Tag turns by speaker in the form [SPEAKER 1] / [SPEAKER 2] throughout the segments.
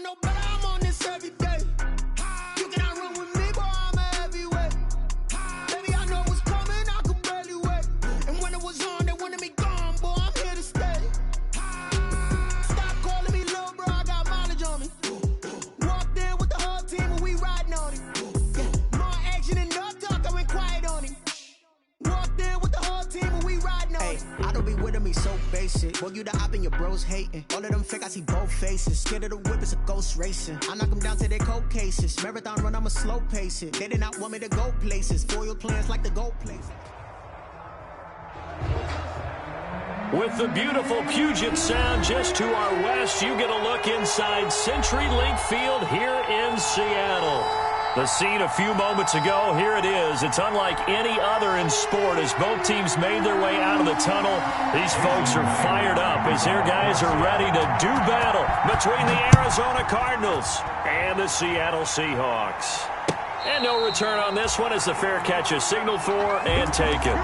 [SPEAKER 1] don't know, but I'm on this every day. You cannot run with me, boy, I'm a heavyweight. Baby, I know what's coming, I could barely wait. And when it was on, they wanted me gone, boy, I'm here to stay. Stop calling me little bro, I got mileage on me. Walked in with the whole team and we riding on him. Yeah, more action and no talk, I went quiet on him. Walked in with the whole team and we riding on him.
[SPEAKER 2] I don't be with him, he's so basic. Boy, you the op and your bros hating. All of them fake, I see both faces. Scared of the whip, it's a ghost racing. I knock them down to their cold cases. Marathon run, I'ma slow pace it. They did not want me to go places. Foil plans like the gold places.
[SPEAKER 3] With the beautiful Puget Sound just to our west, you get a look inside CenturyLink Field here in Seattle. The scene a few moments ago, here it is. It's unlike any other in sport as both teams made their way out of the tunnel. These folks are fired up as their guys are ready to do battle between the Arizona Cardinals and the Seattle Seahawks. And no return on this one as the fair catch is signaled for and taken.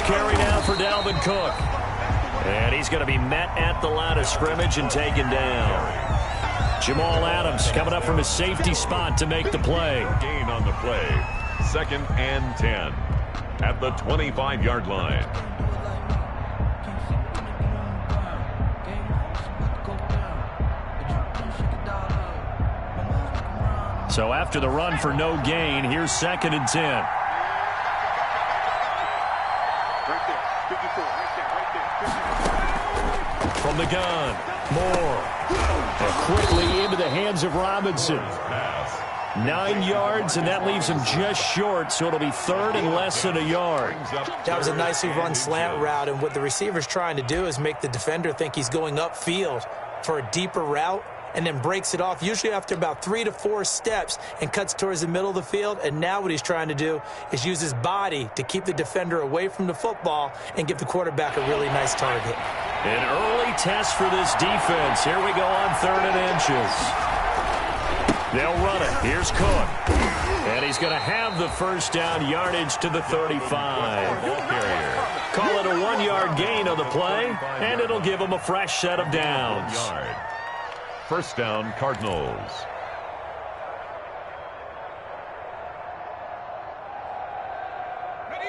[SPEAKER 3] Carry now for Dalvin Cook. And he's going to be met at the line of scrimmage and taken down. Jamal Adams coming up from his safety spot to make the play.
[SPEAKER 4] Gain on the play. 2nd and 10 at the 25-yard line.
[SPEAKER 3] So after the run for no gain, here's 2nd and 10. From the gun, Moore. And quickly into the hands of Robinson. 9 yards, and that leaves him just short, so it'll be 3rd and less than a yard.
[SPEAKER 5] That was a nicely run slant route, and what the receiver's trying to do is make the defender think he's going upfield for a deeper route, and then breaks it off, usually after about 3 to 4 steps, and cuts towards the middle of the field. And now what he's trying to do is use his body to keep the defender away from the football and give the quarterback a really nice target.
[SPEAKER 3] An early test for this defense. Here we go on 3rd and inches. They'll run it. Here's Cook. And he's going to have the first down, yardage to the 35. Call it a 1-yard gain on the play, and it'll give him a fresh set of downs.
[SPEAKER 4] First down, Cardinals.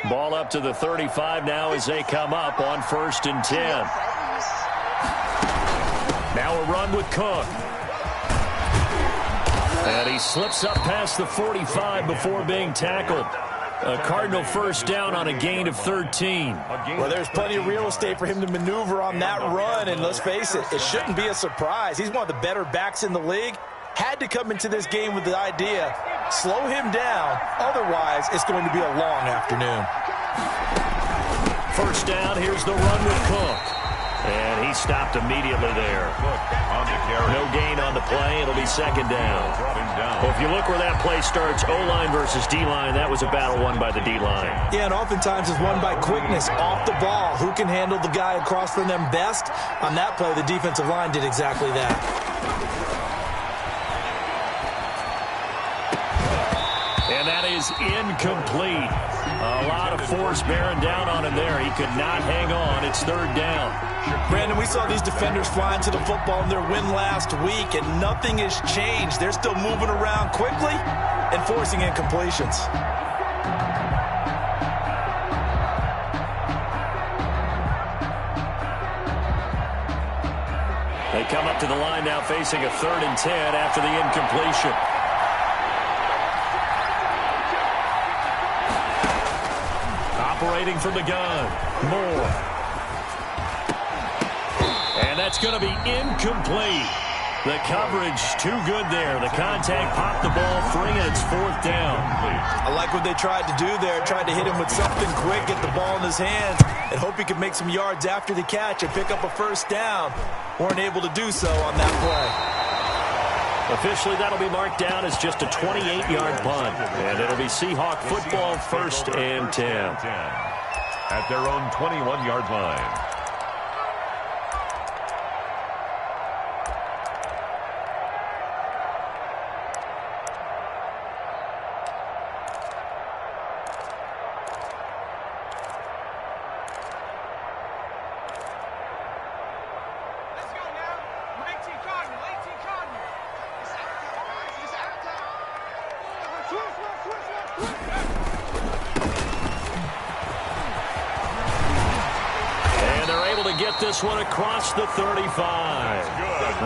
[SPEAKER 3] Ball up to the 35 now as they come up on 1st and 10. Now a run with Cook. And he slips up past the 45 before being tackled. A Cardinal first down on a gain of 13.
[SPEAKER 5] Well, there's plenty of real estate for him to maneuver on that run, and let's face it, it shouldn't be a surprise. He's one of the better backs in the league. Had to come into this game with the idea, slow him down, otherwise it's going to be a long afternoon.
[SPEAKER 3] First down, here's the run with Cook. And he stopped immediately there. No gain on the play. It'll be 2nd down. Well, if you look where that play starts, O-line versus D-line, that was a battle won by the D-line.
[SPEAKER 5] Yeah, and oftentimes it's won by quickness off the ball. Who can handle the guy across from them best? On that play, the defensive line did exactly that.
[SPEAKER 3] And that is incomplete. A lot of force bearing down on him there. He could not hang on. It's 3rd down.
[SPEAKER 5] Brandon, we saw these defenders flying to the football in their win last week, and nothing has changed. They're still moving around quickly and forcing incompletions.
[SPEAKER 3] They come up to the line now facing a 3rd and 10 after the incompletion. Operating from the gun, Moore. And that's going to be incomplete. The coverage too good there. The contact popped the ball free, and it's 4th down.
[SPEAKER 5] I like what they tried to do there. Tried to hit him with something quick, get the ball in his hands, and hope he could make some yards after the catch and pick up a first down. Weren't able to do so on that play.
[SPEAKER 3] Officially, that'll be marked down as just a 28-yard punt. And it'll be Seahawk football, 1st and 10.
[SPEAKER 4] At their own 21-yard line.
[SPEAKER 3] This one across the 35.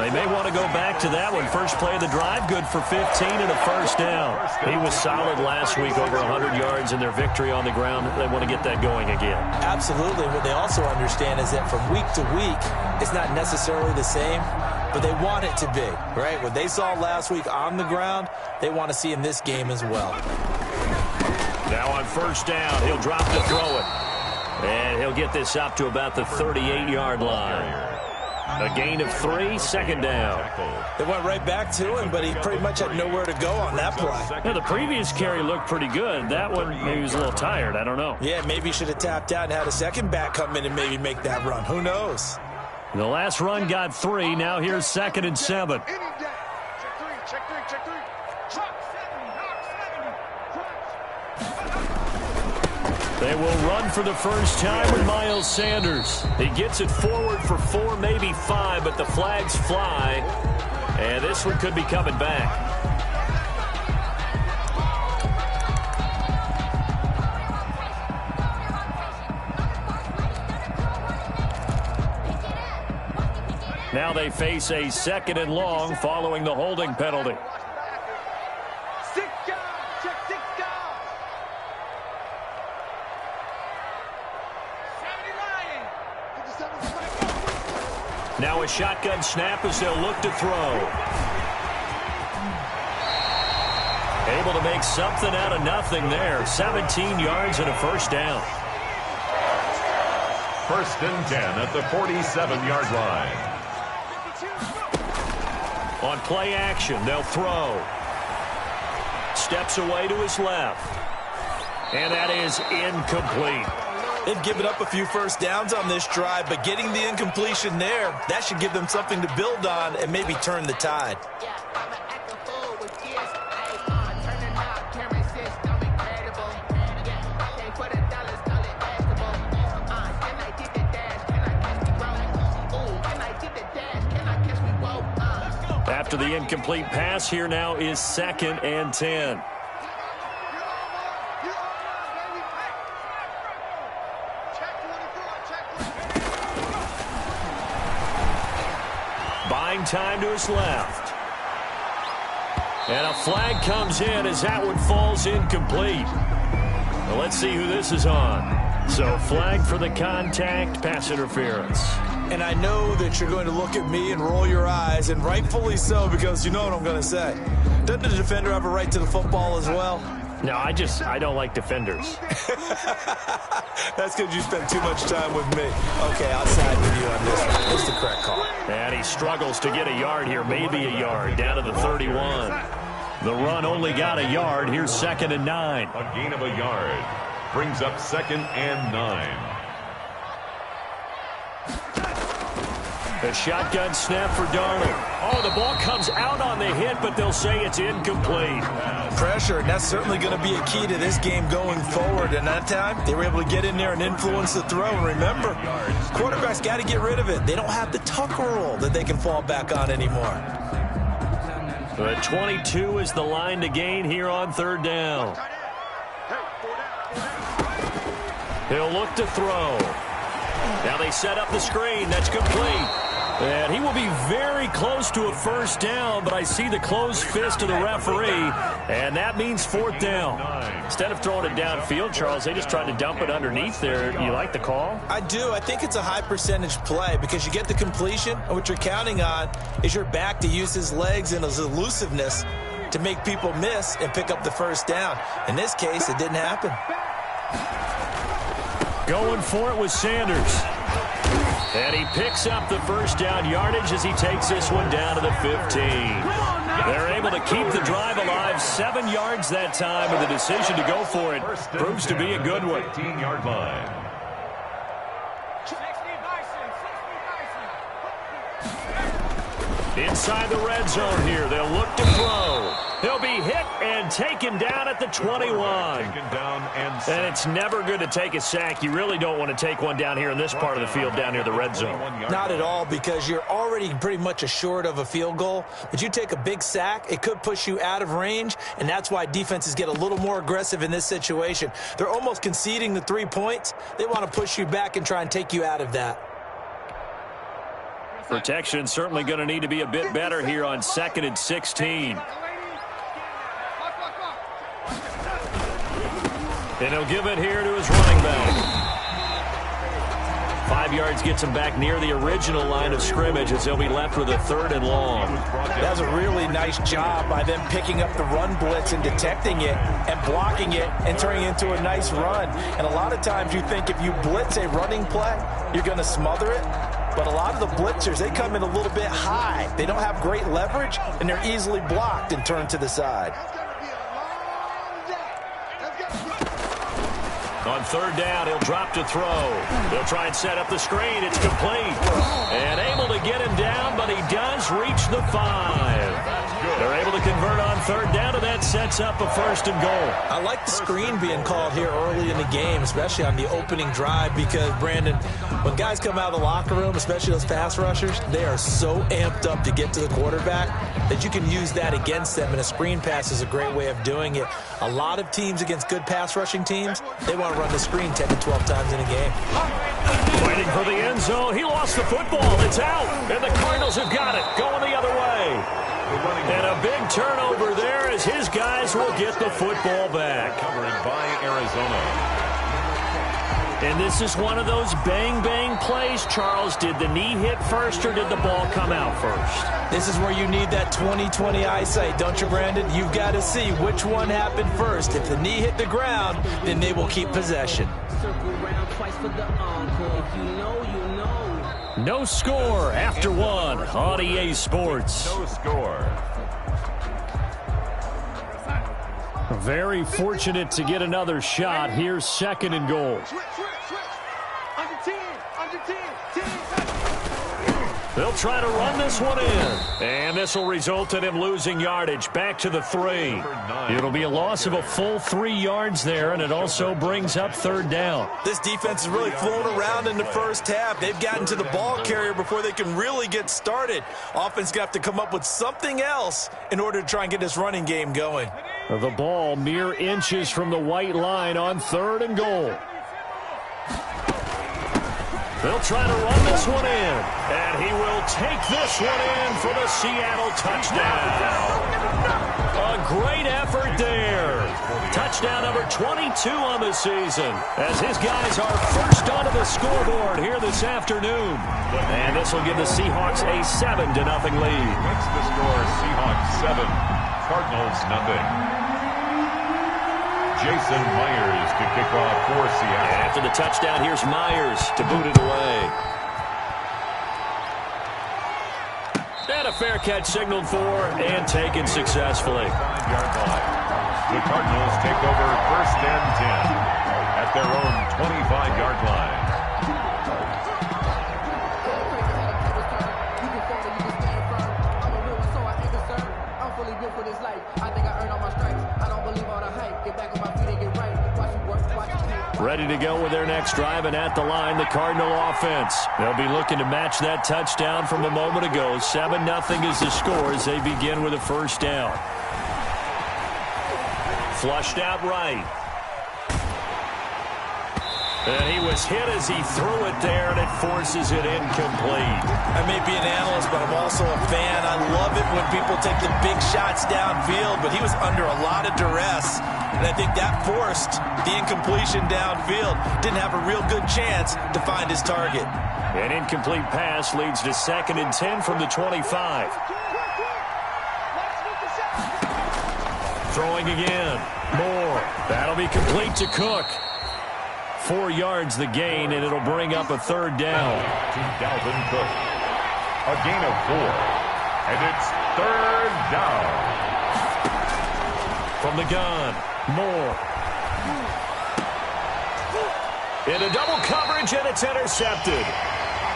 [SPEAKER 3] They may want to go back to that one. First play of the drive, good for 15 and a 1st down. He was solid last week, over 100 yards in their victory on the ground. They want to get that going again.
[SPEAKER 5] Absolutely. What they also understand is that from week to week, it's not necessarily the same, but they want it to be, right? What they saw last week on the ground, they want to see in this game as well.
[SPEAKER 3] Now on 1st down, he'll drop to throw it. And he'll get this up to about the 38-yard line. A gain of 3, 2nd down.
[SPEAKER 5] They went right back to him, but he pretty much had nowhere to go on that play.
[SPEAKER 3] Yeah, the previous carry looked pretty good. That one, maybe he was a little tired. I don't know.
[SPEAKER 5] Yeah, maybe he should have tapped out and had a second back come in and maybe make that run. Who knows?
[SPEAKER 3] The last run got 3. Now here's 2nd and 7. They will run for the first time with Miles Sanders. He gets it forward for 4, maybe 5, but the flags fly. And this one could be coming back. Now they face a 2nd and long following the holding penalty. Now a shotgun snap as they'll look to throw. Able to make something out of nothing there. 17 yards and a 1st down.
[SPEAKER 4] 1st and 10 at the 47-yard line.
[SPEAKER 3] On play action, they'll throw. Steps away to his left. And that is incomplete.
[SPEAKER 5] They've given up a few 1st downs on this drive, but getting the incompletion there, that should give them something to build on and maybe turn the tide.
[SPEAKER 3] After the incomplete pass, here now is 2nd and 10. Buying time to his left. And a flag comes in as that one falls incomplete. Well, let's see who this is on. So flag for the contact, pass interference.
[SPEAKER 5] And I know that you're going to look at me and roll your eyes, and rightfully so, because you know what I'm going to say. Doesn't the defender have a right to the football as well?
[SPEAKER 3] No, I don't like defenders.
[SPEAKER 5] That's because you spent too much time with me. Okay, I'll side with you on this one. It's the correct call.
[SPEAKER 3] And he struggles to get a yard here, maybe a yard, down to the 31. The run only got a yard. Here's 2nd and 9.
[SPEAKER 4] A gain of a yard brings up 2nd and 9.
[SPEAKER 3] The shotgun snap for Darnold. Oh, the ball comes out on the hit, but they'll say it's incomplete.
[SPEAKER 5] Pressure, and that's certainly going to be a key to this game going forward. And that time, they were able to get in there and influence the throw. And remember, quarterbacks got to get rid of it. They don't have the tuck rule that they can fall back on anymore.
[SPEAKER 3] The 22 is the line to gain here on 3rd down. He'll look to throw. Now they set up the screen. That's complete. And he will be very close to a 1st down, but I see the closed fist of the referee, and that means 4th down. Instead of throwing it downfield, Charles, they just tried to dump it underneath there. You like the call?
[SPEAKER 5] I do. I think it's a high percentage play because you get the completion, and what you're counting on is your back to use his legs and his elusiveness to make people miss and pick up the 1st down. In this case, it didn't happen.
[SPEAKER 3] Going for it with Sanders. And he picks up the 1st down yardage as he takes this one down to the 15. They're able to keep the drive alive, 7 yards that time, and the decision to go for it proves to be a good one.
[SPEAKER 4] 15-yard line.
[SPEAKER 3] Inside the red zone here, they'll look to throw. He'll be hit and taken down at the 21.
[SPEAKER 4] Taken down
[SPEAKER 3] and it's never good to take a sack. You really don't want to take one down here in this part of the field, down near the red zone.
[SPEAKER 5] Not at all, because you're already pretty much assured of a field goal. But you take a big sack, it could push you out of range, and that's why defenses get a little more aggressive in this situation. They're almost conceding the 3 points. They want to push you back and try and take you out of that.
[SPEAKER 3] Protection certainly going to need to be a bit better here on 2nd and 16. And he'll give it here to his running back. 5 yards gets him back near the original line of scrimmage as they'll be left with a 3rd and long.
[SPEAKER 5] That's a really nice job by them picking up the run blitz and detecting it and blocking it and turning it into a nice run. And a lot of times you think if you blitz a running play, you're going to smother it. But a lot of the blitzers, they come in a little bit high. They don't have great leverage, and they're easily blocked and turned to the side.
[SPEAKER 3] On 3rd down, he'll drop to throw. They'll try and set up the screen. It's complete. And able to get him down, but he does reach the 5. They're able to convert on 3rd down, and that sets up a 1st and goal.
[SPEAKER 5] I like the screen being called here early in the game, especially on the opening drive, because, Brandon, when guys come out of the locker room, especially those pass rushers, they are so amped up to get to the quarterback that you can use that against them, and a screen pass is a great way of doing it. A lot of teams against good pass rushing teams, they want to run the screen 10 to 12 times in a game.
[SPEAKER 3] Fighting for the end zone. He lost the football. It's out, and the Cardinals have got it, going the other way. And a big turnover there as his guys will get the football back.
[SPEAKER 4] Covered by Arizona.
[SPEAKER 3] And this is one of those bang-bang plays, Charles. Did the knee hit first or did the ball come out first?
[SPEAKER 5] This is where you need that 20/20 eyesight, don't you, Brandon? You've got to see which one happened first. If the knee hit the ground, then they will keep possession.
[SPEAKER 3] No score after 1 on EA Sports.
[SPEAKER 4] No score.
[SPEAKER 3] Very fortunate to get another shot. Here's 2nd and goal. They'll try to run this one in. And this will result in him losing yardage. Back to the 3. It'll be a loss of a full 3 yards there, and it also brings up 3rd down.
[SPEAKER 5] This defense is really flown around in the first half. They've gotten to the ball carrier before they can really get started. Offense got to come up with something else in order to try and get this running game going.
[SPEAKER 3] The ball mere inches from the white line on 3rd and goal. They'll try to run this one in, and he will take this one in for the Seattle touchdown. A great effort there. Touchdown number 22 on the season, as his guys are first onto the scoreboard here this afternoon. And this will give the Seahawks a 7-0 lead.
[SPEAKER 4] What's the score? Seahawks 7, Cardinals 0. Jason Myers to kick off for Seattle.
[SPEAKER 3] After the touchdown, here's Myers to boot it away. And a fair catch signaled for and taken successfully.
[SPEAKER 4] 5-yard line. The Cardinals take over 1st and 10 at their own 25-yard line.
[SPEAKER 3] Ready to go with their next drive, and at the line, the Cardinal offense. They'll be looking to match that touchdown from a moment ago. 7-0 is the score as they begin with a 1st down. Flushed out right. And he was hit as he threw it there, and it forces it incomplete.
[SPEAKER 5] I may be an analyst, but I'm also a fan. I love it when people take the big shots downfield, but he was under a lot of duress. And I think that forced the incompletion downfield. Didn't have a real good chance to find his target.
[SPEAKER 3] An incomplete pass leads to 2nd and 10 from the 25. Throwing again. Moore. That'll be complete to Cook. 4 yards the gain, and it'll bring up a 3rd down.
[SPEAKER 4] To Dalvin Cook. A gain of 4. And it's third down.
[SPEAKER 3] From the gun, Moore. Into double coverage, and it's intercepted.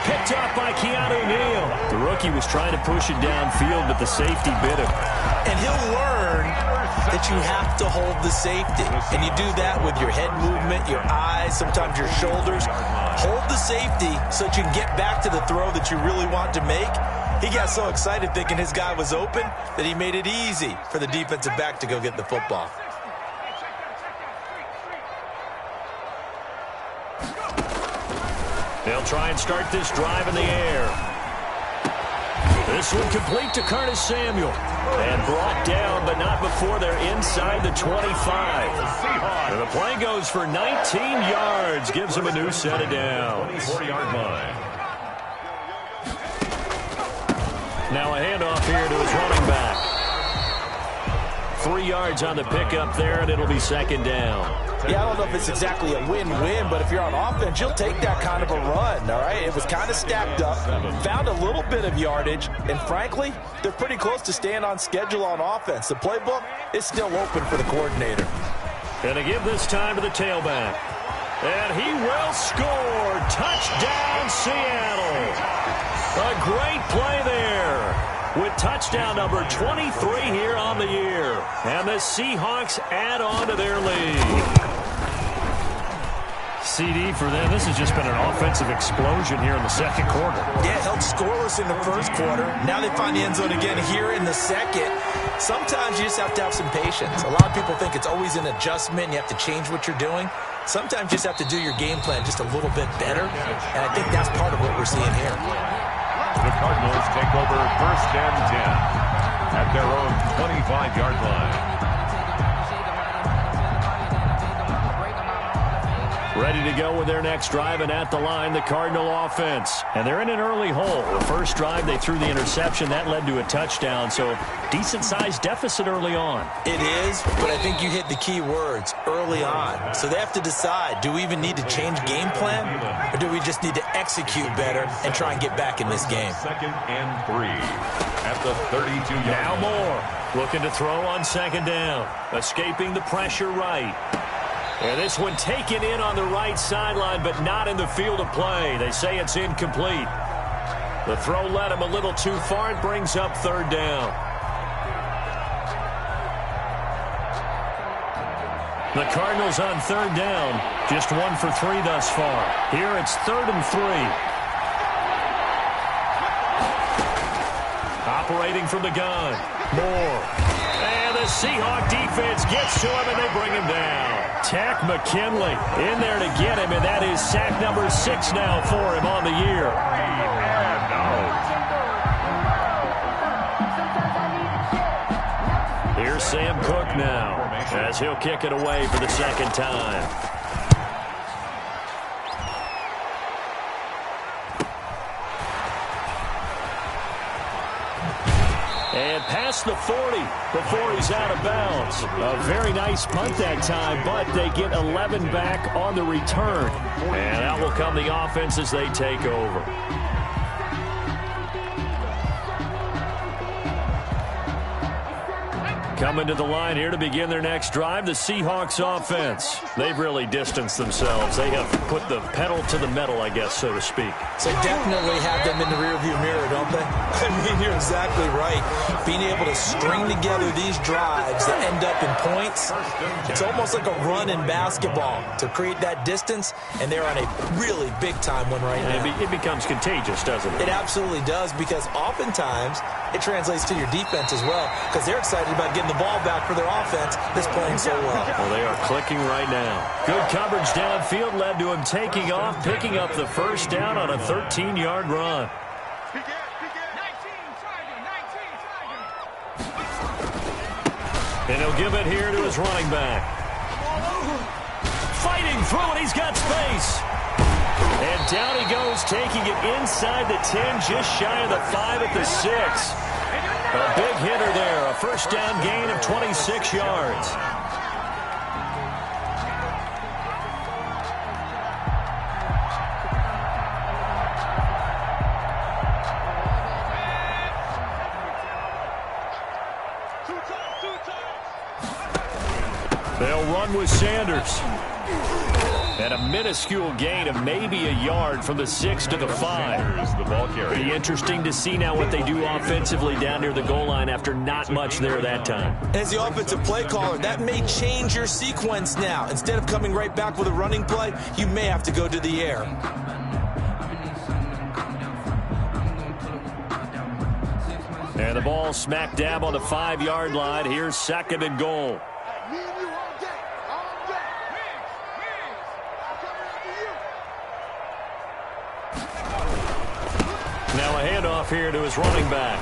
[SPEAKER 3] Picked up by Keanu Neal. The rookie was trying to push it downfield, but the safety bit him.
[SPEAKER 5] And he'll learn that you have to hold the safety. And you do that with your head movement, your eyes, sometimes your shoulders. Hold the safety so that you can get back to the throw that you really want to make. He got so excited thinking his guy was open that he made it easy for the defensive back to go get the football.
[SPEAKER 3] They'll try and start this drive in the air. This one complete to Curtis Samuel. And brought down, but not before they're inside the 25. And the play goes for 19 yards. Gives them a new set of downs.
[SPEAKER 4] 24-yard line.
[SPEAKER 3] Now a handoff here to his running back. 3 yards on the pickup there, and it'll be second down.
[SPEAKER 5] Yeah, I don't know if it's exactly a win-win, but if you're on offense, you'll take that kind of a run, all right? It was kind of stacked up, found a little bit of yardage, and frankly, they're pretty close to staying on schedule on offense. The playbook is still open for the coordinator.
[SPEAKER 3] Gonna give this time to the tailback. And he will score. Touchdown, Seattle. A great play there, with touchdown number 23 here on the year. And the Seahawks add on to their lead. CD for them, this has just been an offensive explosion here in the second quarter.
[SPEAKER 5] Yeah, held scoreless in the first quarter. Now they find the end zone again here in the second. Sometimes you just have to have some patience. A lot of people think it's always an adjustment and you have to change what you're doing. Sometimes you just have to do your game plan just a little bit better, and I think that's part of what we're seeing here.
[SPEAKER 4] The Cardinals take over first and 10 at their own 25-yard line.
[SPEAKER 3] Ready to go with their next drive, and at the line, the Cardinal offense. And they're in an early hole. The first drive, they threw the interception. That led to a touchdown, so decent-sized deficit early on.
[SPEAKER 5] It is, but I think you hit the key words, early on. So they have to decide, do we even need to change game plan, or do we just need to execute better and try and get back in this game?
[SPEAKER 4] Second and 3 at the 32-yard line.
[SPEAKER 3] Now Moore looking to throw on second down. Escaping the pressure right. And this one taken in on the right sideline, but not in the field of play. They say it's incomplete. The throw led him a little too far. It brings up third down. The Cardinals on third down. Just 1 for 3 thus far. Here it's 3rd and 3. Operating from the gun. Moore. And the Seahawk defense gets to him, and they bring him down. Tack McKinley in there to get him, and that is sack number 6 now for him on the year. Here's Sam Cook now, as he'll kick it away for the second time. And past the 40 before he's out of bounds. A very nice punt that time, but they get 11 back on the return. And out will come the offense as they take over. Coming to the line here to begin their next drive, the Seahawks offense. They've really distanced themselves. They have put the pedal to the metal, I guess, so to speak.
[SPEAKER 5] So definitely have them in the rearview mirror, don't they? I mean, you're exactly right. Being able to string together these drives that end up in points, it's almost like a run in basketball to create that distance, and they're on a really big-time one right now.
[SPEAKER 3] It becomes contagious, doesn't it?
[SPEAKER 5] It absolutely does, because oftentimes it translates to your defense as well, because they're excited about getting the ball back for their offense that's playing so well.
[SPEAKER 3] Well, they are clicking right now. Good coverage downfield led to him taking off, picking up the first down on a 13-yard run. And he'll give it here to his running back. Fighting through, and he's got space. And down he goes, taking it inside the 10, just shy of the 5 at the 6. A big hitter there, a first down gain of 26 yards. They'll run with Sanders. And a minuscule gain of maybe a yard from the 6 to the 5.
[SPEAKER 4] The ball carrier.
[SPEAKER 3] Be interesting to see now what they do offensively down near the goal line after not much there that time.
[SPEAKER 5] As the offensive play caller, that may change your sequence now. Instead of coming right back with a running play, you may have to go to the air.
[SPEAKER 3] And the ball smack dab on the 5-yard line. Here's 2nd and goal. Now a handoff here to his running back.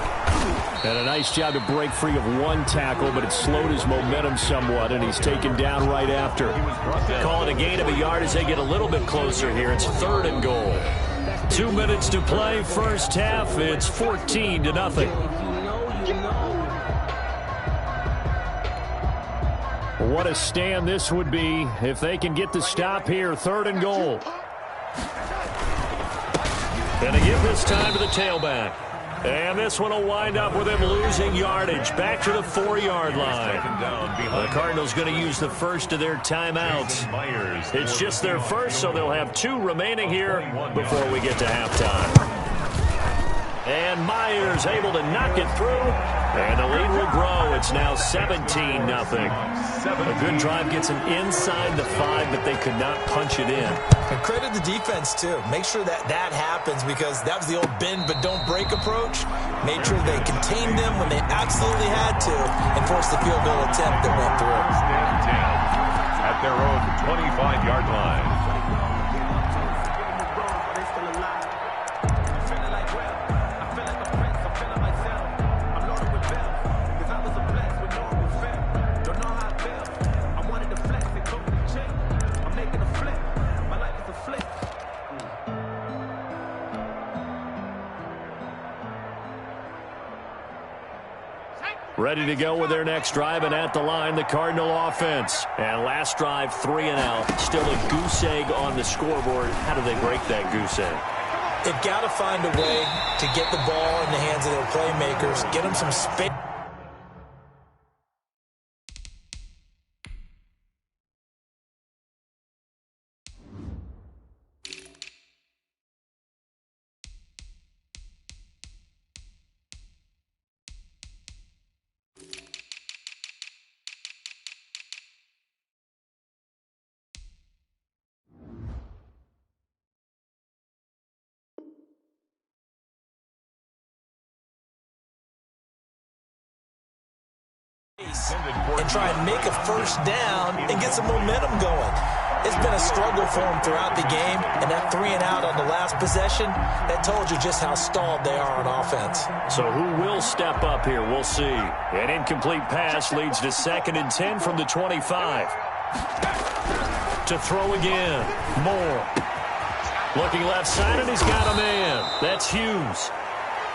[SPEAKER 3] And a nice job to break free of one tackle, but it slowed his momentum somewhat, and he's taken down right after. Call it a gain of a yard as they get a little bit closer here. It's 3rd and goal. 2 minutes to play, first half. It's 14-0. What a stand this would be if they can get the stop here. 3rd and goal. And they give this time to the tailback. And this one will wind up with him losing yardage. Back to the 4-yard line. The Cardinals going to use the first of their timeouts. It's just their first, so they'll have 2 remaining here before we get to halftime. And Myers able to knock it through. And the lead will grow. It's now 17-0. A good drive gets them inside the 5, but they could not punch it in.
[SPEAKER 5] And credit the defense, too. Make sure that happens, because that was the old bend but don't break approach. Made sure they contained them when they absolutely had to and forced the field goal attempt that went through.
[SPEAKER 4] At their own 25-yard line.
[SPEAKER 3] Ready to go with their next drive, and at the line, the Cardinal offense. And last drive, 3 and out. Still a goose egg on the scoreboard. How do they break that goose egg?
[SPEAKER 5] They've got to find a way to get the ball in the hands of their playmakers, get them some space. And try and make a first down and get some momentum going. It's been a struggle for them throughout the game, and that 3 and out on the last possession, that told you just how stalled they are on offense.
[SPEAKER 3] So who will step up here? We'll see. An incomplete pass leads to 2nd and 10 from the 25. To throw again. Moore. Looking left side, and he's got a man. That's Hughes.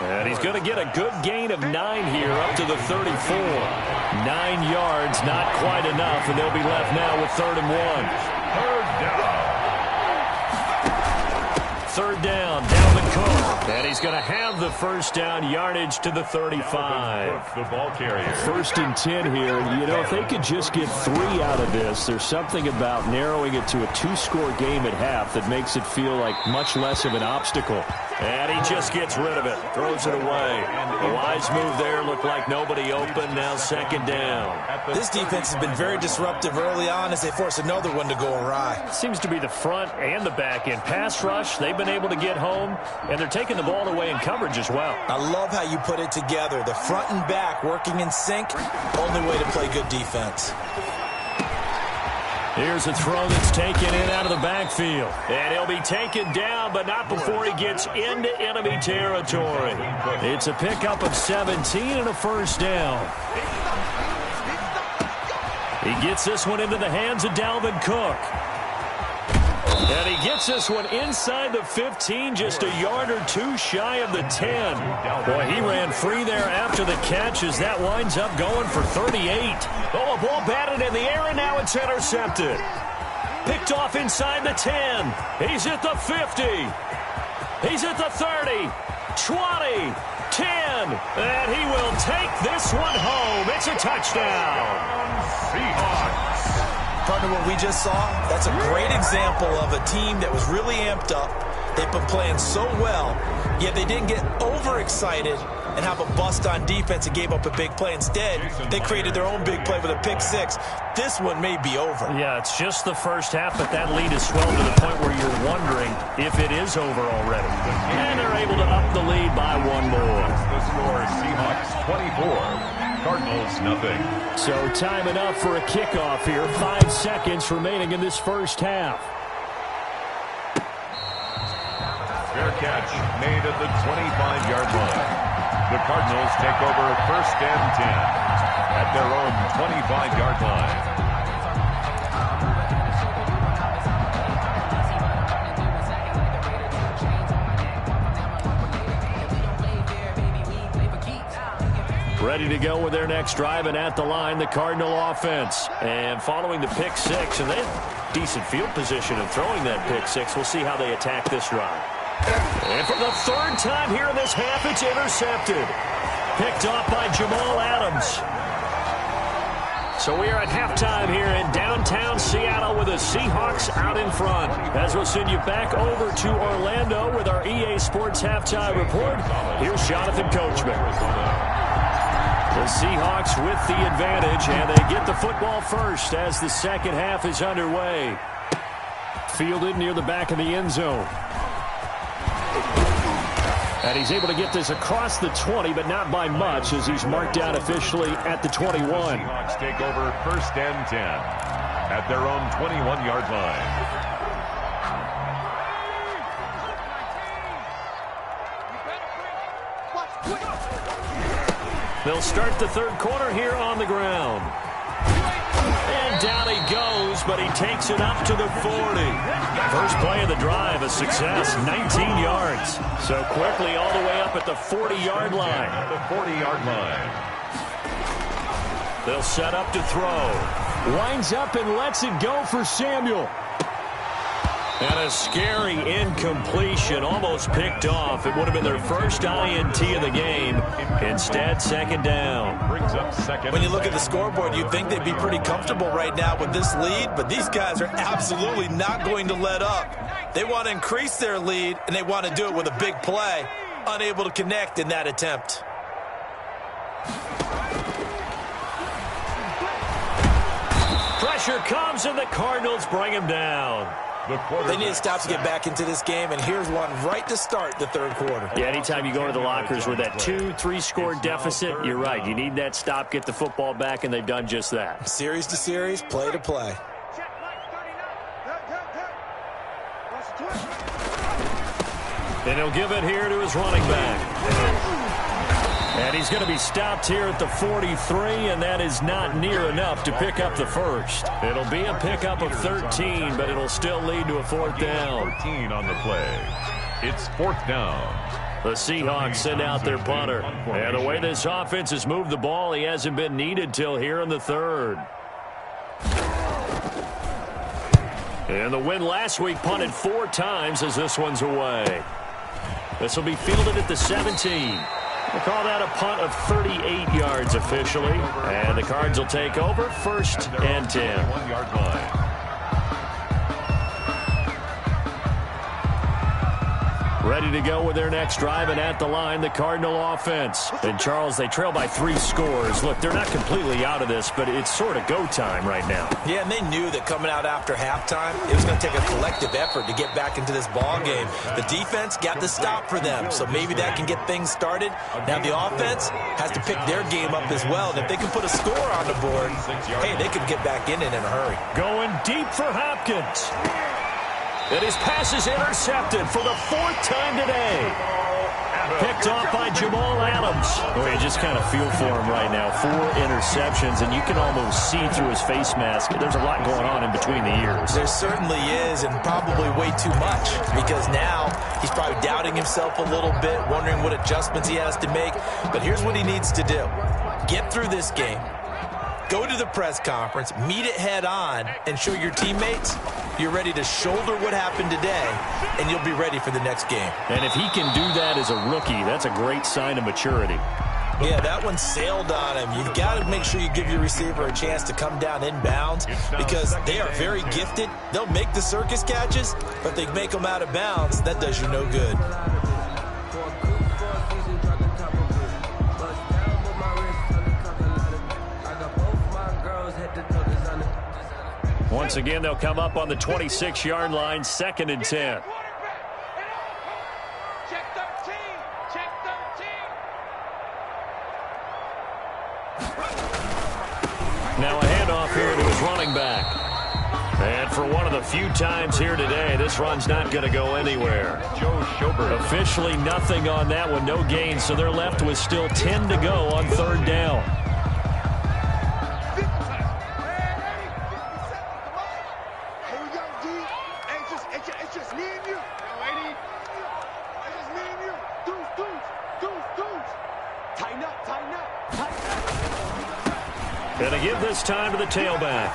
[SPEAKER 3] And he's going to get a good gain of 9 here up to the 34. 9 yards, not quite enough, and they'll be left now with 3rd and 1. 3rd down, Dalvin Cook. And he's going to have the first down, yardage to the 35.
[SPEAKER 4] The ball carrier.
[SPEAKER 3] 1st and 10 here. You know, if they could just get 3 out of this, there's something about narrowing it to a 2-score game at half that makes it feel like much less of an obstacle. And he just gets rid of it, throws it away. A wise move there, looked like nobody open, now 2nd down.
[SPEAKER 5] This defense has been very disruptive early on as they force another one to go awry.
[SPEAKER 3] Seems to be the front and the back end. Pass rush, they've been able to get home, and they're taking the ball away in coverage as well.
[SPEAKER 5] I love how you put it together. The front and back working in sync, only way to play good defense.
[SPEAKER 3] Here's a throw that's taken in out of the backfield. And he'll be taken down, but not before he gets into enemy territory. It's a pickup of 17 and a first down. He gets this one into the hands of Dalvin Cook. And he gets this one inside the 15, just a yard or 2 shy of the 10. Boy, he ran free there after the catch as that winds up going for 38. Oh, a ball batted in the air, and now it's intercepted. Picked off inside the 10. He's at the 50. He's at the 30, 20, 10, and he will take this one home. It's a touchdown.
[SPEAKER 4] Seahawks.
[SPEAKER 5] Partner, what we just saw, that's a great example of a team that was really amped up. They've been playing so well, yet they didn't get overexcited and have a bust on defense and gave up a big play. Instead, they created their own big play with a pick six. This one may be over.
[SPEAKER 3] Yeah, it's just the first half, but that lead has swelled to the point where you're wondering if it is over already. And they're able to up the lead by one more.
[SPEAKER 4] The score, Seahawks 24, Cardinals nothing.
[SPEAKER 3] So time enough for a kickoff here. 5 seconds remaining in this first half.
[SPEAKER 4] Fair catch made at the 25-yard line. The Cardinals take over 1st and 10 at their own 25-yard line.
[SPEAKER 3] Ready to go with their next drive, and at the line, the Cardinal offense. And following the pick six, and they have decent field position of throwing that pick six. We'll see how they attack this drive. And for the 3rd time here in this half, it's intercepted. Picked off by Jamal Adams. So we are at halftime here in downtown Seattle with the Seahawks out in front. As we'll send you back over to Orlando with our EA Sports Halftime Report, here's Jonathan Coachman. The Seahawks with the advantage, and they get the football first as the second half is underway. Fielded near the back of the end zone. And he's able to get this across the 20, but not by much, as he's marked down officially at the 21.
[SPEAKER 4] The Seahawks take over 1st and 10 at their own 21-yard line.
[SPEAKER 3] They'll start the 3rd quarter here on the ground. And down he goes, but he takes it up to the 40. First play of the drive, a success, 19 yards. So quickly all the way up at the 40-yard line.
[SPEAKER 4] The 40-yard line.
[SPEAKER 3] They'll set up to throw. Winds up and lets it go for Samuel. And a scary incompletion, almost picked off. It would have been their first INT of the game. Instead, 2nd down.
[SPEAKER 4] Brings up 2nd.
[SPEAKER 5] When you look at the scoreboard, you'd think they'd be pretty comfortable right now with this lead, but these guys are absolutely not going to let up. They want to increase their lead, and they want to do it with a big play. Unable to connect in that attempt.
[SPEAKER 3] Pressure comes, and the Cardinals bring him down.
[SPEAKER 5] They need to stop to get back into this game, and here's one right to start the 3rd quarter.
[SPEAKER 3] Yeah, anytime you go to the lockers with that 2-3 score deficit, you're right. You need that stop, get the football back, and they've done just that.
[SPEAKER 5] Series to series, play to play.
[SPEAKER 3] And he'll give it here to his running back. And he's going to be stopped here at the 43, and that is not near enough to pick up the first. It'll be a pickup of 13, but it'll still lead to a 4th down.
[SPEAKER 4] 14 on the play. It's 4th down.
[SPEAKER 3] The Seahawks send out their punter. And the way this offense has moved the ball, he hasn't been needed till here in the 3rd. And the win last week punted 4 times as this one's away. This will be fielded at the 17. We'll call that a punt of 38 yards officially. And the Cards will take over 1st and 10.
[SPEAKER 4] 1-yard line.
[SPEAKER 3] Ready to go with their next drive, and at the line, the Cardinal offense. And, Charles, they trail by 3 scores. Look, they're not completely out of this, but it's sort of go time right now.
[SPEAKER 5] Yeah, and they knew that coming out after halftime, it was going to take a collective effort to get back into this ball game. The defense got the stop for them, so maybe that can get things started. Now the offense has to pick their game up as well, and if they can put a score on the board, hey, they could get back in it in a hurry.
[SPEAKER 3] Going deep for Hopkins. And his pass is intercepted for the 4th time today. Picked off by Jamal Adams. Oh, you just kind of feel for him right now. 4 interceptions, and you can almost see through his face mask. There's a lot going on in between the ears.
[SPEAKER 5] There certainly is, and probably way too much, because now he's probably doubting himself a little bit, wondering what adjustments he has to make. But here's what he needs to do. Get through this game. Go to the press conference, meet it head on, and show your teammates you're ready to shoulder what happened today, and you'll be ready for the next game.
[SPEAKER 3] And if he can do that as a rookie, that's a great sign of maturity.
[SPEAKER 5] Yeah, that one sailed on him. You've got to make sure you give your receiver a chance to come down inbounds because they are very gifted. They'll make the circus catches, but if they make them out of bounds, that does you no good.
[SPEAKER 3] Once again, they'll come up on the 26-yard line, 2nd and 10. Now a handoff here to his running back. And for one of the few times here today, this run's not going to go anywhere. Officially nothing on that one, no gain, so they're left with still 10 to go on 3rd down. Going to give this time to the tailback.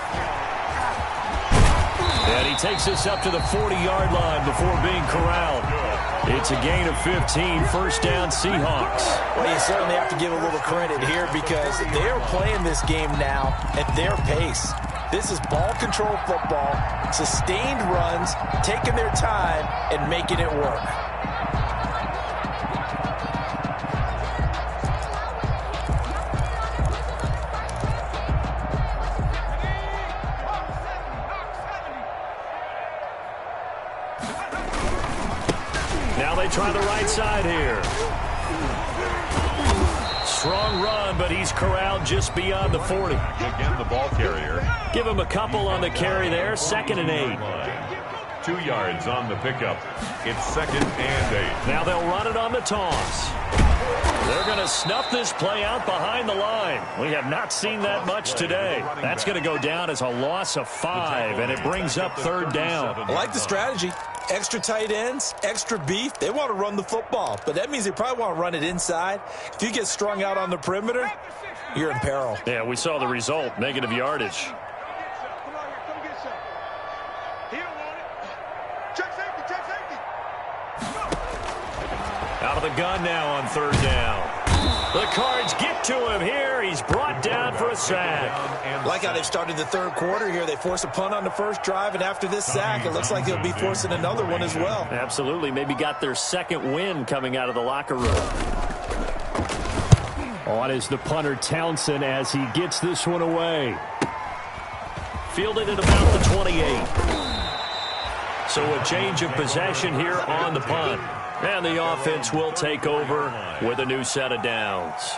[SPEAKER 3] And he takes this up to the 40-yard line before being corralled. It's a gain of 15, 1st down Seahawks.
[SPEAKER 5] Well, you certainly have to give a little credit here because they are playing this game now at their pace. This is ball control football, sustained runs, taking their time and making it work.
[SPEAKER 3] Try the right side here. Strong run, but he's corralled just beyond the 40.
[SPEAKER 4] Again, the ball carrier.
[SPEAKER 3] Give him a couple on the carry there. 2nd and 8.
[SPEAKER 4] 2 yards on the pickup. It's 2nd and 8.
[SPEAKER 3] Now they'll run it on the toss. They're going to snuff this play out behind the line. We have not seen that much today. That's going to go down as a loss of 5, and it brings up 3rd down.
[SPEAKER 5] I like the strategy. Extra tight ends, extra beef. They want to run the football, but that means they probably want to run it inside. If you get strung out on the perimeter, you're in peril.
[SPEAKER 3] Yeah, we saw the result, negative yardage. Out of the gun now on 3rd down. The Cards get to him here. He's brought down for a sack.
[SPEAKER 5] Like how they've started the 3rd quarter here. They force a punt on the 1st drive, and after this sack, it looks like they'll be forcing another one as well.
[SPEAKER 3] Absolutely. Maybe got their 2nd win coming out of the locker room. On is the punter Townsend as he gets this one away. Fielded at about the 28. So a change of possession here on the punt. And the offense will take over with a new set of downs.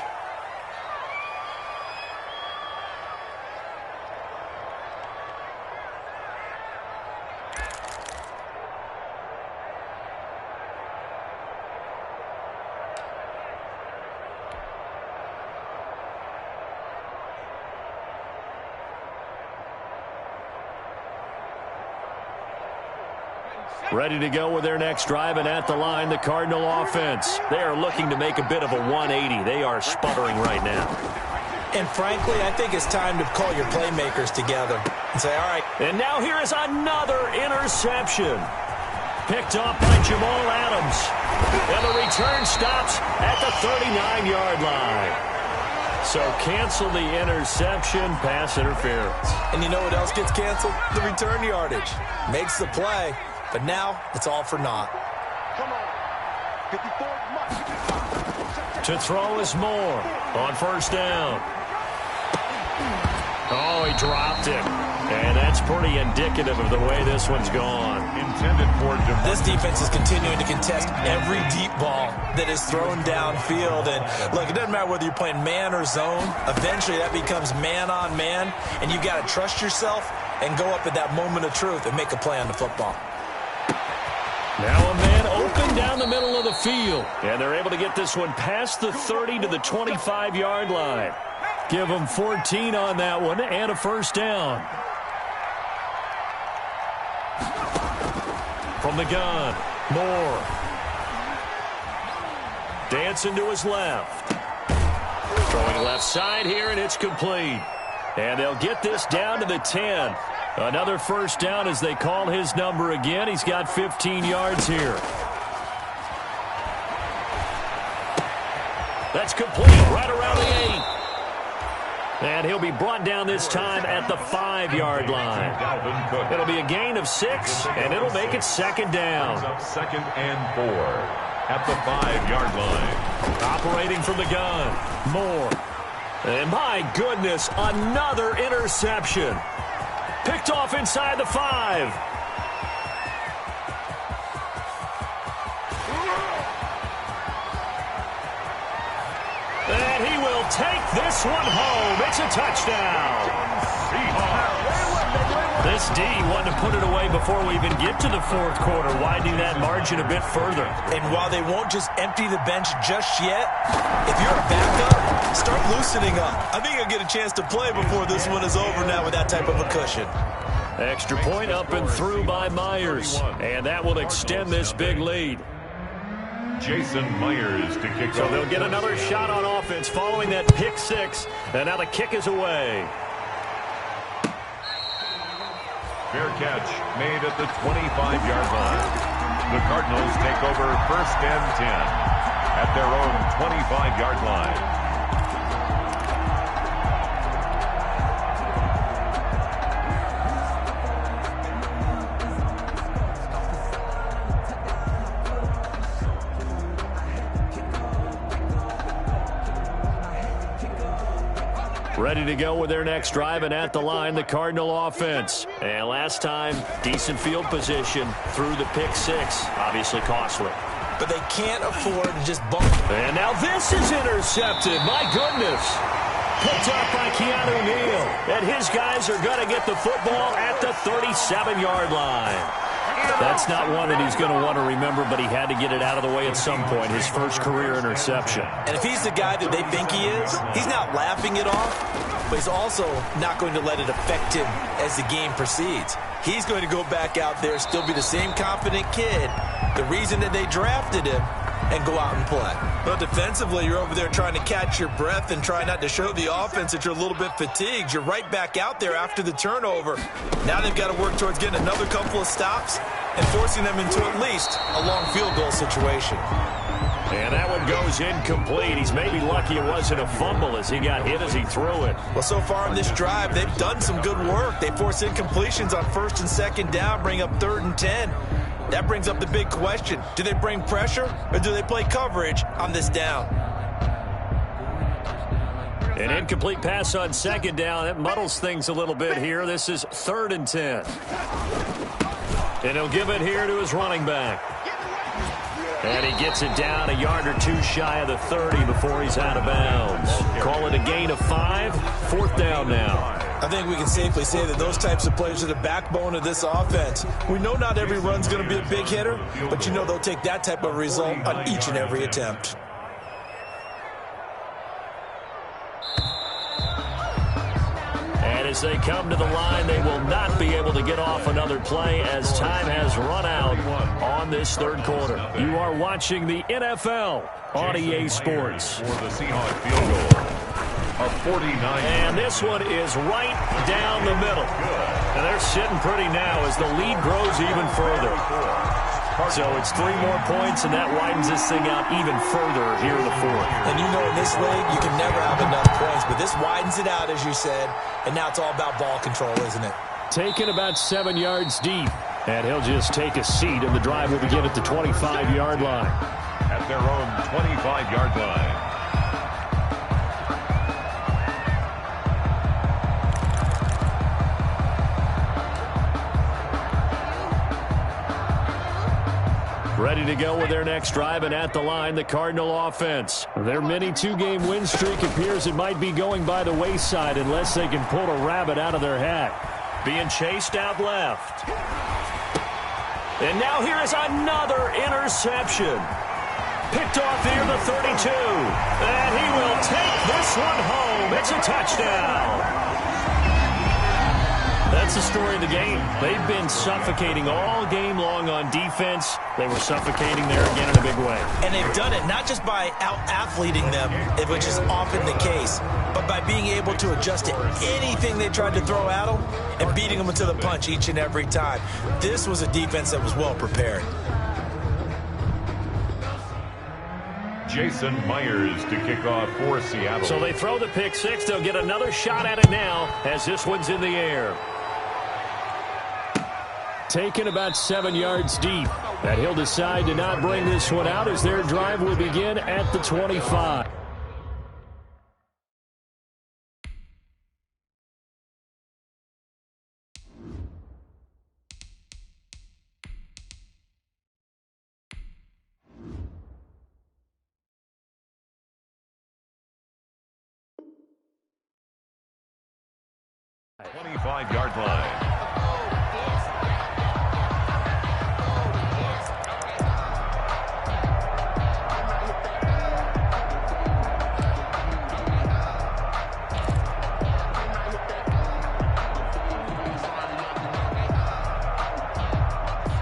[SPEAKER 3] Ready to go with their next drive, and at the line, the Cardinal offense. They are looking to make a bit of a 180. They are sputtering right now.
[SPEAKER 5] And frankly, I think it's time to call your playmakers together and say, all right.
[SPEAKER 3] And now here is another interception. Picked off by Jamal Adams. And the return stops at the 39-yard line. So cancel the interception, pass interference.
[SPEAKER 5] And you know what else gets canceled? The return yardage. Makes the play. But now, it's all for naught.
[SPEAKER 3] To throw is Moore on 1st down. Oh, he dropped it. And that's pretty indicative of the way this one's gone.
[SPEAKER 4] Intended for
[SPEAKER 5] this defense is continuing to contest every deep ball that is thrown downfield. And look, it doesn't matter whether you're playing man or zone. Eventually, that becomes man on man. And you got to trust yourself and go up at that moment of truth and make a play on the football.
[SPEAKER 3] Now a man open down the middle of the field. And they're able to get this one past the 30 to the 25-yard line. Give them 14 on that one and a 1st down. From the gun, Moore. Dancing to his left. Throwing left side here, and it's complete. And they'll get this down to the 10. Another first down as they call his number again. He's got 15 yards here. That's complete right around the 8. And he'll be brought down this time at the 5-yard line. It'll be a gain of 6, and it'll make it second down.
[SPEAKER 4] Second and 4 at the 5-yard line.
[SPEAKER 3] Operating from the gun. Moore. And my goodness, another interception. Picked off inside the 5. And he will take this one home. It's a touchdown. This D wanted to put it away before we even get to the fourth quarter, widening that margin a bit further.
[SPEAKER 5] And while they won't just empty the bench just yet, if you're a backup, start loosening up. I think you'll get a chance to play before this one is over now with that type of a cushion.
[SPEAKER 3] Extra point up and through by Myers. And that will extend this big lead.
[SPEAKER 4] Jason Myers to kick off.
[SPEAKER 3] So they'll get another shot on offense following that pick 6. And now the kick is away.
[SPEAKER 4] Fair catch made at the 25-yard line. The Cardinals take over first and 10 at their own 25-yard line.
[SPEAKER 3] Ready to go with their next drive, and at the line, the Cardinal offense. And last time, decent field position through the pick 6. Obviously costly.
[SPEAKER 5] But they can't afford to just bump.
[SPEAKER 3] And now this is intercepted. My goodness. Picked up by Keanu Neal. And his guys are going to get the football at the 37-yard line. That's not one that he's going to want to remember, but he had to get it out of the way at some point, his first career interception.
[SPEAKER 5] And if he's the guy that they think he is, he's not laughing it off, but he's also not going to let it affect him as the game proceeds. He's going to go back out there, still be the same confident kid, the reason that they drafted him, and go out and play. But defensively, you're over there trying to catch your breath and try not to show the offense that you're a little bit fatigued. You're right back out there after the turnover. Now they've got to work towards getting another couple of stops and forcing them into at least a long field goal situation.
[SPEAKER 3] And that one goes incomplete. He's maybe lucky it wasn't a fumble as he got hit as he threw it.
[SPEAKER 5] Well, so far in this drive, they've done some good work. They force incompletions on first and second down, bring up 3rd and 10. That brings up the big question. Do they bring pressure or do they play coverage on this down?
[SPEAKER 3] An incomplete pass on second down. That muddles things a little bit here. This is 3rd and 10. And he'll give it here to his running back. And he gets it down a yard or 2 shy of the 30 before he's out of bounds. Call it a gain of 5. 4th down now.
[SPEAKER 5] I think we can safely say that those types of players are the backbone of this offense. We know not every run's going to be a big hitter, but you know they'll take that type of result on each and every attempt.
[SPEAKER 3] And as they come to the line, they will not be able to get off another play as time has run out on this 3rd quarter. You are watching the NFL on EA Sports.
[SPEAKER 4] For the Seahawks field goal. A 49.
[SPEAKER 3] And this one is right down the middle. And they're sitting pretty now as the lead grows even further. So it's 3 more points, and that widens this thing out even further here in the 4th.
[SPEAKER 5] And you know in this league, you can never have enough points, but this widens it out, as you said, and now it's all about ball control, isn't it?
[SPEAKER 3] Taken about 7 yards deep, and he'll just take a seat, and the drive will begin at the 25-yard line.
[SPEAKER 4] At their own 25-yard line.
[SPEAKER 3] Ready to go with their next drive, and at the line, the Cardinal offense. Their mini 2-game win streak appears it might be going by the wayside unless they can pull a rabbit out of their hat. Being chased out left. And now here is another interception. Picked off near the 32. And he will take this one home. It's a touchdown. That's that's the story of the game. They've been suffocating all game long on defense. They were suffocating there again in a big way.
[SPEAKER 5] And they've done it not just by out-athleting them, which is often the case, but by being able to adjust to anything they tried to throw at them and beating them to the punch each and every time. This was a defense that was well prepared.
[SPEAKER 4] Jason Myers to kick off for Seattle.
[SPEAKER 3] So they throw the pick six. They'll get another shot at it now as this one's in the air. Taken about 7 yards deep. And he'll decide to not bring this one out as their drive will begin at the 25.
[SPEAKER 4] At 25-yard line.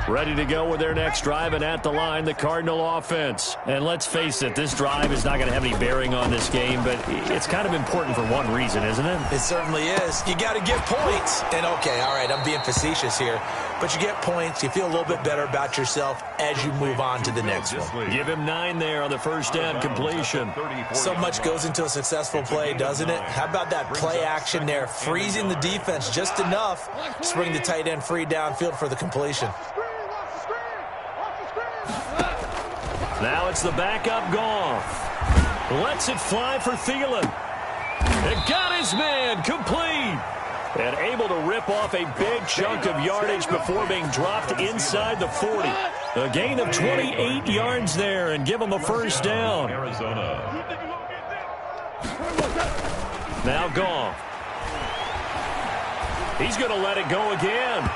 [SPEAKER 3] Ready to go with their next drive, and at the line, the Cardinal offense. And let's face it, this drive is not going to have any bearing on this game, but it's kind of important for one reason, isn't it?
[SPEAKER 5] It certainly is. You got to get points. And, okay, all right, I'm being facetious here. But you get points, you feel a little bit better about yourself as you move on to the next one.
[SPEAKER 3] Give him 9 there on the first down completion.
[SPEAKER 5] So much goes into a successful play, doesn't it? How about that play action there, freezing the defense just enough to bring the tight end free downfield for the completion.
[SPEAKER 3] Now it's the backup Goff. Lets it fly for Thielen. It got his man complete. And able to rip off a big chunk of yardage before being dropped inside the 40. A gain of 28 yards there and give him a first down.
[SPEAKER 4] Arizona.
[SPEAKER 3] Now Goff. He's going to let it go again.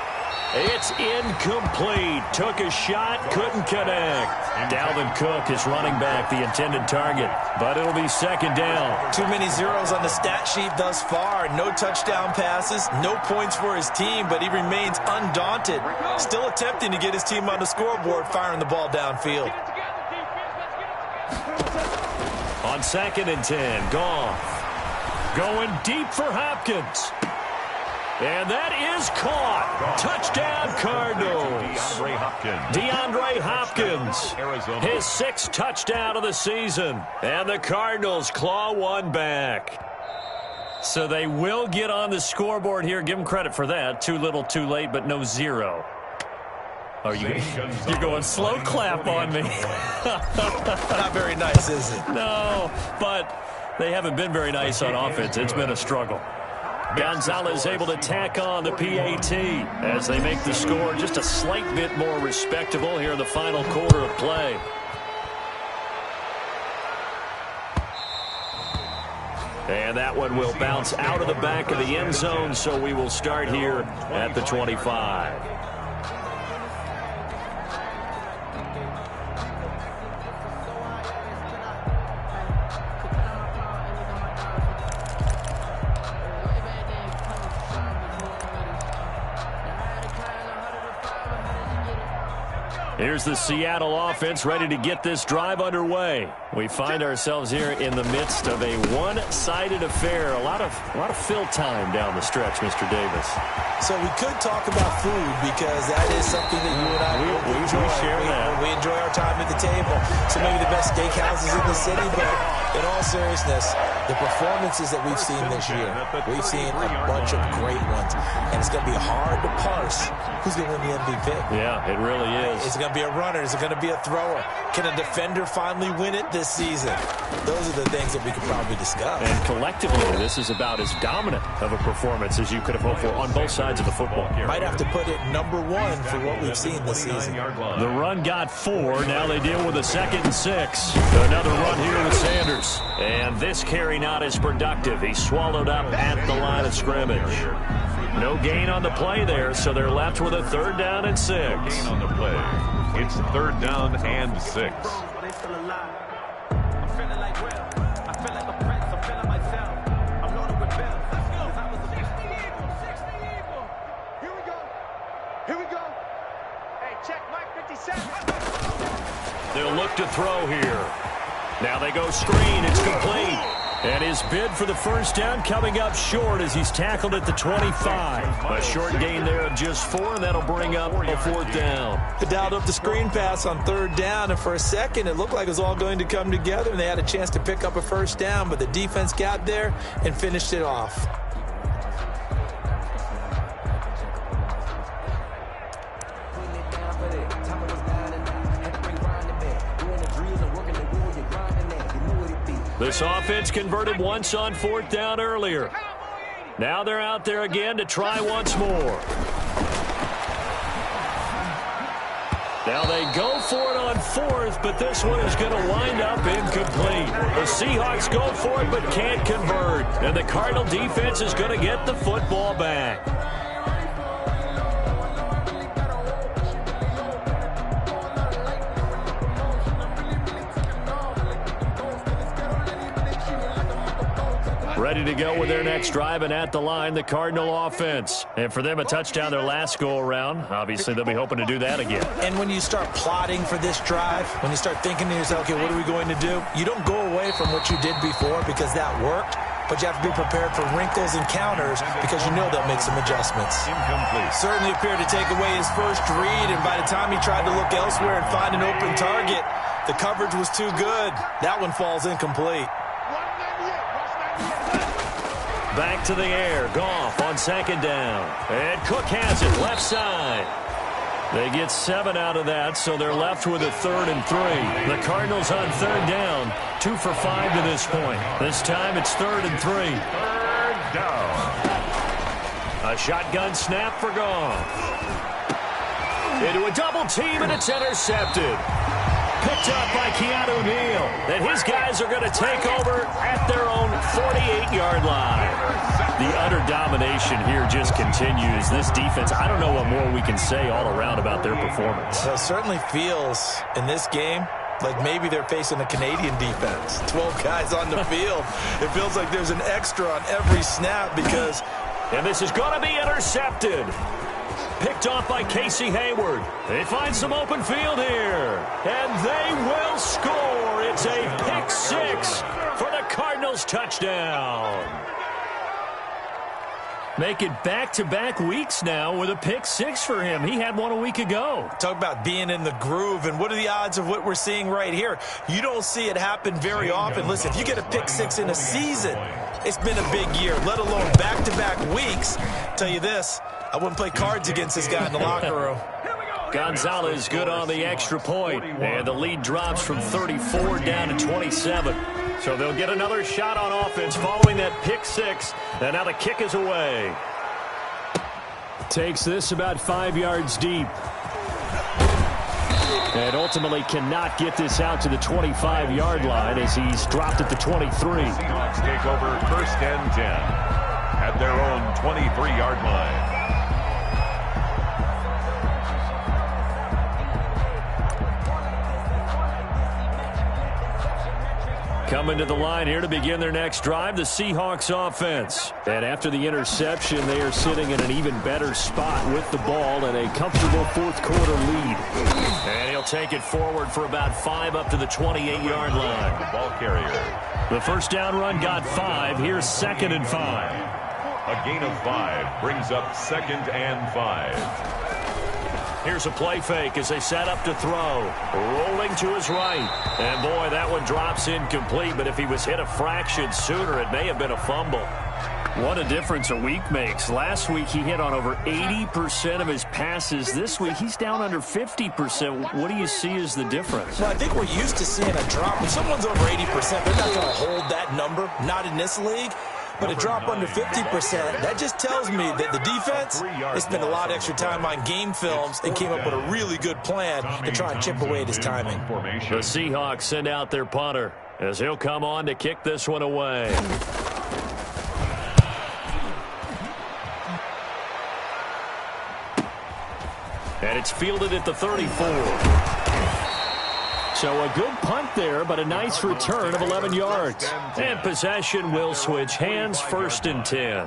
[SPEAKER 3] It's incomplete. Took a shot, couldn't connect. Dalvin Cook is running back the intended target, but it'll be second down.
[SPEAKER 5] Too many zeros on the stat sheet thus far. No touchdown passes, no points for his team, but he remains undaunted. Still attempting to get his team on the scoreboard, firing the ball downfield.
[SPEAKER 3] On 2nd and 10, Goff. Going deep for Hopkins. And that is caught. Touchdown, Cardinals. DeAndre Hopkins. His 6th touchdown of the season. And the Cardinals claw one back. So they will get on the scoreboard here. Give them credit for that. Too little, too late, but no zero. Oh, you're going slow clap on me.
[SPEAKER 5] Not very nice, is it?
[SPEAKER 3] No, but they haven't been very nice on offense. It's been a struggle. Gonzalez able to tack on the PAT as they make the score just a slight bit more respectable here in the final quarter of play. And that one will bounce out of the back of the end zone, so we will start here at the 25. Here's the Seattle offense ready to get this drive underway. We find ourselves here in the midst of a one-sided affair. A lot of fill time down the stretch, Mr. Davis.
[SPEAKER 5] So we could talk about food because that is something that you and I enjoy.
[SPEAKER 3] We share that.
[SPEAKER 5] We enjoy our time at the table. So maybe the best steakhouses in the city, but in all seriousness, the performances that we've seen this year, we've seen a bunch of great ones. And it's going to be hard to parse who's going to win the MVP.
[SPEAKER 3] Yeah, it really is.
[SPEAKER 5] Is it going to be a runner? Is it going to be a thrower? Can a defender finally win it this season? Those are the things that we could probably discuss.
[SPEAKER 3] And collectively, this is about as dominant of a performance as you could have hoped for on both sides of the football.
[SPEAKER 5] Might have to put it #1 for what we've seen this season.
[SPEAKER 3] The run got 4. Now they deal with a 2nd and 6. Another run here with Sanders. And this carry not as productive. He's swallowed up at the line of scrimmage. No gain on the play there, so they're left with a 3rd down and 6.
[SPEAKER 4] Gain on the play. It's 3rd down and 6.
[SPEAKER 3] throw here. Now they go screen. It's complete. And his bid for the first down coming up short as he's tackled at the 25. A short gain there of just 4, and that'll bring up a 4th down.
[SPEAKER 5] They dialed up the screen pass on 3rd down, and for a second it looked like it was all going to come together, and they had a chance to pick up a first down, but the defense got there and finished it off.
[SPEAKER 3] This offense converted once on 4th down earlier. Now they're out there again to try once more. Now they go for it on 4th, but this one is going to wind up incomplete. The Seahawks go for it but can't convert, and the Cardinal defense is going to get the football back. Ready to go with their next drive, and at the line, the Cardinal offense. And for them, a touchdown their last go-around. Obviously, they'll be hoping to do that again.
[SPEAKER 5] And when you start plotting for this drive, when you start thinking to yourself, okay, what are we going to do? You don't go away from what you did before because that worked, but you have to be prepared for wrinkles and counters because you know they'll make some adjustments.
[SPEAKER 4] Incomplete.
[SPEAKER 5] Certainly appeared to take away his first read, and by the time he tried to look elsewhere and find an open target, the coverage was too good. That one falls incomplete.
[SPEAKER 3] Back to the air. Goff on 2nd down. And Cook has it left side. They get 7 out of that, so they're left with a 3rd and 3. The Cardinals on 3rd down, 2 for 5 to this point. This time it's 3rd and 3.
[SPEAKER 4] 3rd down.
[SPEAKER 3] A shotgun snap for Goff. Into a double team, and it's intercepted. Picked up by Keanu Neal. And his guys are going to take over at their own 48-yard line. The utter domination here just continues. This defense, I don't know what more we can say all around about their performance.
[SPEAKER 5] Well, it certainly feels in this game like maybe they're facing a Canadian defense. 12 guys on the field. It feels like there's an extra on every snap because...
[SPEAKER 3] And this is going to be intercepted. Picked off by Casey Hayward. They find some open field here. And they will score. It's a pick 6 for the Cardinals touchdown. Make it back-to-back weeks now with a pick 6 for him. He had one a week ago.
[SPEAKER 5] Talk about being in the groove, and what are the odds of what we're seeing right here? You don't see it happen very often. Listen, if you get a pick 6 in a season, it's been a big year, let alone back-to-back weeks. I'll tell you this, I wouldn't play cards against this guy in the locker room.
[SPEAKER 3] Gonzalez good on the extra point, and the lead drops from 34 down to 27. So they'll get another shot on offense following that pick 6, and now the kick is away. Takes this about 5 yards deep. And ultimately cannot get this out to the 25-yard line as he's dropped at the 23.
[SPEAKER 4] Seahawks take over 1st and 10 at their own 23-yard line.
[SPEAKER 3] Coming to the line here to begin their next drive, the Seahawks offense. And after the interception, they are sitting in an even better spot with the ball and a comfortable 4th quarter lead. And he'll take it forward for about 5 up to the 28-yard line.
[SPEAKER 4] The ball carrier.
[SPEAKER 3] The first down run got 5. Here's 2nd and 5.
[SPEAKER 4] A gain of 5 brings up 2nd and 5.
[SPEAKER 3] Here's a play fake as they set up to throw. Rolling to his right. And, boy, that one drops incomplete. But if he was hit a fraction sooner, it may have been a fumble. What a difference a week makes. Last week he hit on over 80% of his passes. This week he's down under 50%. What do you see as the difference?
[SPEAKER 5] Well, I think we're used to seeing a drop. When someone's over 80%, they're not going to hold that number. Not in this league. But a drop under 50%, that just tells me that the defense has spent a lot of extra time on game films and came up with a really good plan to try and chip away at his timing.
[SPEAKER 3] The Seahawks send out their punter as he'll come on to kick this one away. And it's fielded at the 34. So a good punt there, but a nice return of 11 yards. And possession will switch hands, 1st and 10.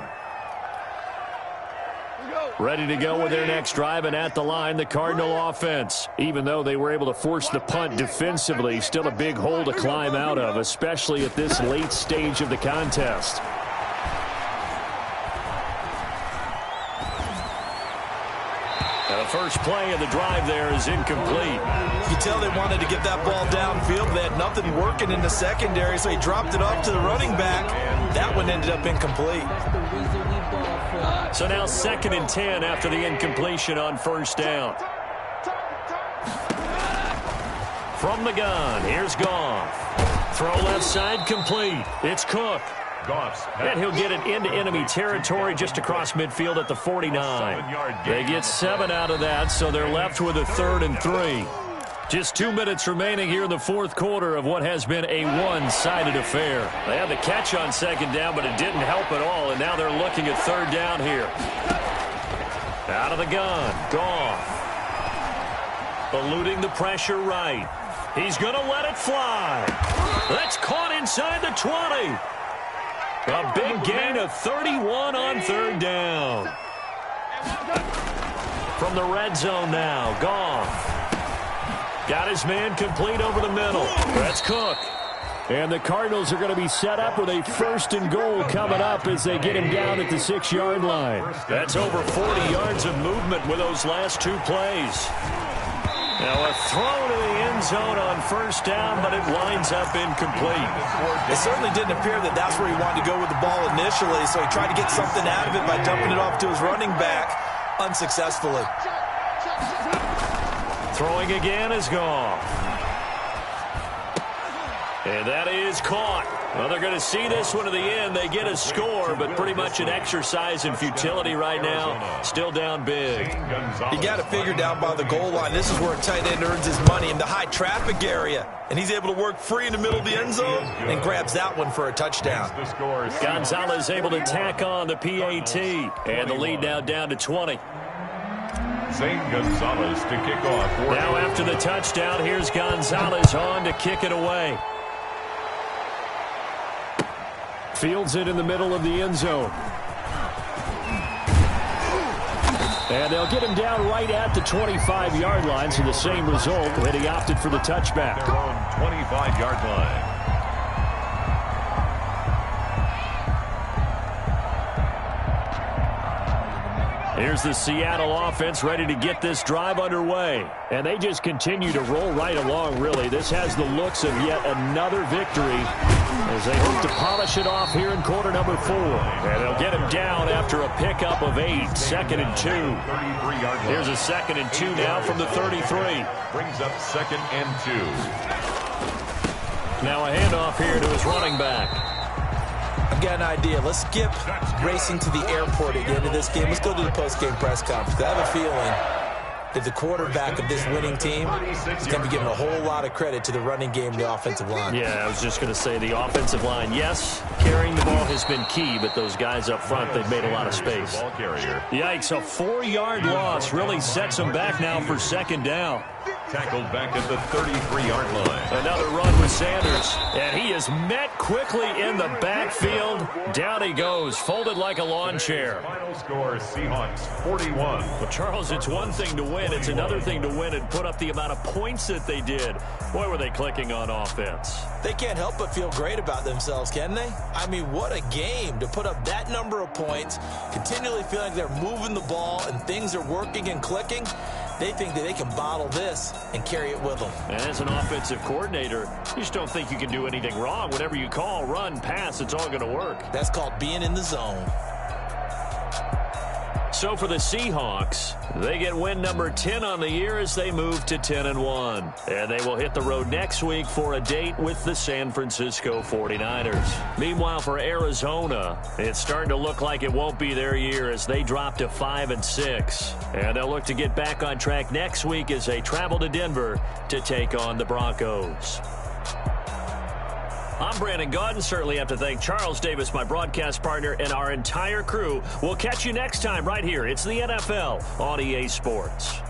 [SPEAKER 3] Ready to go with their next drive, and at the line, the Cardinal offense. Even though they were able to force the punt defensively, still a big hole to climb out of, especially at this late stage of the contest. Now the first play of the drive there is incomplete.
[SPEAKER 5] You can tell they wanted to get that ball downfield. They had nothing working in the secondary, so he dropped it off to the running back. That one ended up incomplete.
[SPEAKER 3] So now 2nd and 10 after the incompletion on first down. From the gun, here's Goff. Throw left side complete. It's Cook. And he'll get it into enemy territory just across midfield at the 49. They get 7 out of that, so they're left with a 3rd and 3. Just 2 minutes remaining here in the fourth quarter of what has been a one-sided affair. They had the catch on 2nd down, but it didn't help at all, and now they're looking at 3rd down here. Out of the gun, Goff. Eluding the pressure right. He's going to let it fly. That's caught inside the 20. A big gain of 31 on 3rd down. From the red zone now, Goff. Got his man complete over the middle. That's Cook. And the Cardinals are going to be set up with a 1st and goal coming up as they get him down at the 6-yard line. That's over 40 yards of movement with those last 2 plays. Now a throw to the end zone on 1st down, but it winds up incomplete.
[SPEAKER 5] It certainly didn't appear that that's where he wanted to go with the ball initially, so he tried to get something out of it by dumping it off to his running back unsuccessfully.
[SPEAKER 3] Throwing again is Goff. And that is caught. Well, they're going to see this one to the end. They get a score, but pretty much an exercise in futility right now. Still down big.
[SPEAKER 5] You got to figure down by the goal line. This is where a tight end earns his money in the high traffic area. And he's able to work free in the middle of the end zone and grabs that one for a touchdown.
[SPEAKER 3] Gonzalez able to tack on the PAT. And the lead now down to 20.
[SPEAKER 4] St. Gonzalez to kick off.
[SPEAKER 3] Now after the touchdown, here's Gonzalez on to kick it away. Fields it in the middle of the end zone. And they'll get him down right at the 25-yard line, so the same result, and he opted for the touchback.
[SPEAKER 4] Their own 25-yard line.
[SPEAKER 3] Here's the Seattle offense ready to get this drive underway. And they just continue to roll right along, really. This has the looks of yet another victory as they hope to polish it off here in quarter number 4. And they'll get him down after a pickup of 8. 2nd and 2. Here's a 2nd and 2 now from the 33.
[SPEAKER 4] Brings up 2nd and 2.
[SPEAKER 3] Now a handoff here to his running back.
[SPEAKER 5] I've got an idea. Let's skip racing to the airport at the end of this game. Let's go to the post-game press conference. I have a feeling that the quarterback of this winning team is going to be giving a whole lot of credit to the running game and the offensive line.
[SPEAKER 3] Yeah, I was just going to say the offensive line, yes, carrying the ball has been key, but those guys up front, they've made a lot of space. Yikes, a 4-yard loss really sets them back now for 2nd down.
[SPEAKER 4] Tackled back at the 33-yard line.
[SPEAKER 3] Another run with Sanders, and he is met quickly in the backfield. Down he goes, folded like a lawn chair.
[SPEAKER 4] Final score, Seahawks 41.
[SPEAKER 3] Well, Charles, it's one thing to win. It's another thing to win and put up the amount of points that they did. Boy, were they clicking on offense.
[SPEAKER 5] They can't help but feel great about themselves, can they? I mean, what a game to put up that number of points, continually feeling like they're moving the ball and things are working and clicking. They think that they can bottle this and carry it with them.
[SPEAKER 3] And as an offensive coordinator, you just don't think you can do anything wrong. Whatever you call, run, pass, it's all going to work.
[SPEAKER 5] That's called being in the zone.
[SPEAKER 3] So for the Seahawks, they get win number 10 on the year as they move to 10-1. And they will hit the road next week for a date with the San Francisco 49ers. Meanwhile, for Arizona, it's starting to look like it won't be their year as they drop to 5-6. And they'll look to get back on track next week as they travel to Denver to take on the Broncos. I'm Brandon Gaudin. Certainly have to thank Charles Davis, my broadcast partner, and our entire crew. We'll catch you next time right here. It's the NFL on EA Sports.